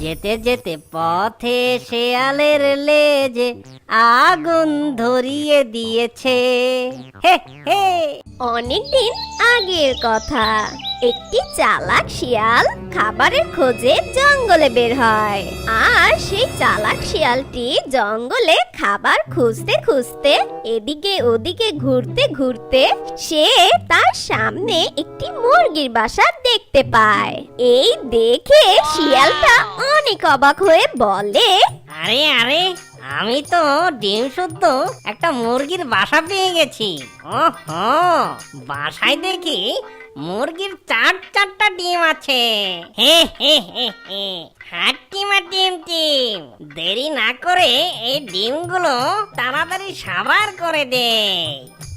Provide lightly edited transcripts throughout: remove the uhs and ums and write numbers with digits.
যেতে যেতে পথে শেয়ালের লেজে আগুন ধরিয়ে দিয়েছে। হে হে। অনেকদিন আগের কথা। একটি চালাক শিয়াল খাবারের খোঁজে জঙ্গলে বের হয়। আর সেই চালাক শিয়ালটি জঙ্গলে খাবার খুঁজতে খুঁজতে এদিকে ওদিকে ঘুরতে ঘুরতে সে তার সামনে একটি মুরগির বাসা দেখতে পায়। এই দেখে শিয়ালটা অনেক অবাক হয়ে বলে, আরে আরে, আমি তো ডিম শুদ্ধ একটা মুরগির বাসা পেয়ে গেছি। ওহো, বাসায় দেখি মুরগির চারটা ডিম আছে। হে হে হে হে, হাট্টিমা টিম টিম, দেরি না করে এই ডিমগুলো তাড়াতাড়ি সাবার করে দে।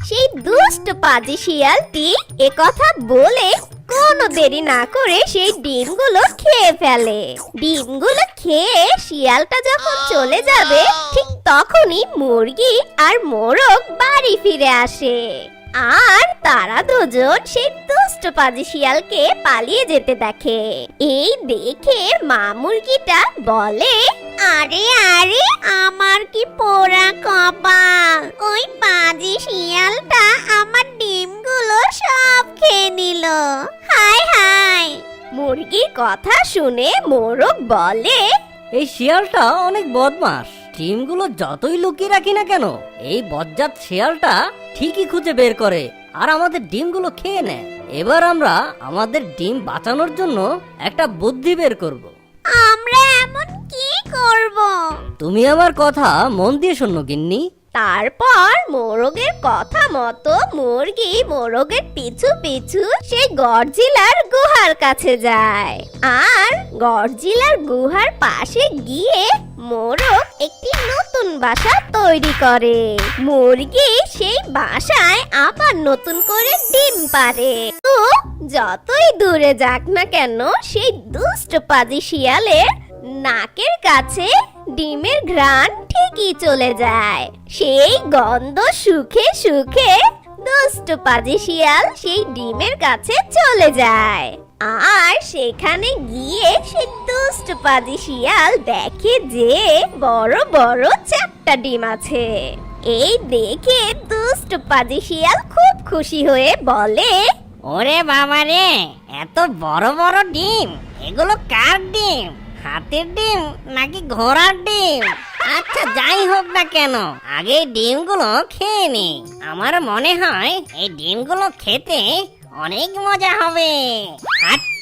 সেই দুষ্ট পাজি শিয়ালটি একথা বলে কোনো দেরি না করে সেই ডিমগুলো খেয়ে ফেলে। ডিমগুলো খেয়ে শিয়ালটা যখন চলে যাবে ঠিক তখনই মুরগি আর মোরগ বাড়ি ফিরে আসে। আর তারা দুজন সেই দুষ্ট পাজি শিয়ালকে পালিয়ে যেতে দেখে। এই দেখে মা মুরগিটা বলে, আরে আরে, আমার কি পোড়া কপাল! ওই পাজি শিয়ালটা আমার ডিমগুলো সব খেয়ে নিল। হায় হায়! মুরগির কথা শুনে মোরগ বলে, এই শিয়ালটা অনেক বদমাস। ডিমগুলো যতই লুকিয়ে রাখি না কেন, এই বজ্জাত শিয়ালটা ঠিকই খুঁজে বের করে আর আমাদের ডিমগুলো খেয়ে নেয়। এবার আমরা আমাদের ডিম বাঁচানোর জন্য একটা বুদ্ধি বের করব। আমরা এমন কি করব? তুমি আমার কথা মন দিয়ে শোনো গিন্নি। তারপর মোরগের কথা মতো মুরগি মোরগের পিছু পিছু সেই গডজিলার গুহার কাছে যায়। আর গডজিলার গুহার পাশে গিয়ে মোরগ একটি নতুন বাসা তৈরি করে। মুরগি সেই বাসায় আবার নতুন করে ডিম পাড়ে। তো যতই দূরে যাক না কেন, সেই দুষ্ট পাজি শিয়ালের নাকের কাছে ডিমের ঘ্রাণ ঠিকই চলে যায়। সেই গন্ধ শুকে শুকে দুষ্ট পাজি শিয়াল সেই ডিমের কাছে চলে যায়। আর সেখানে গিয়ে সেই দুষ্ট পাজি শিয়াল দেখে যে বড় বড় 4টা ডিম আছে। এই দেখে দুষ্ট পাজি শিয়াল খুব খুশি হয়ে বলে, ওরে বাবা রে, এত বড় বড় ডিম! এগুলো কার ডিম? হাতির ডিম নাকি ঘোড়ার ডিম? আচ্ছা, যাই হোক না কেন, আগে এই ডিমগুলো খেয়ে নি। আমার মনে হয় এই ডিমগুলো খেতে অনেক মজা হবে। হাট্টি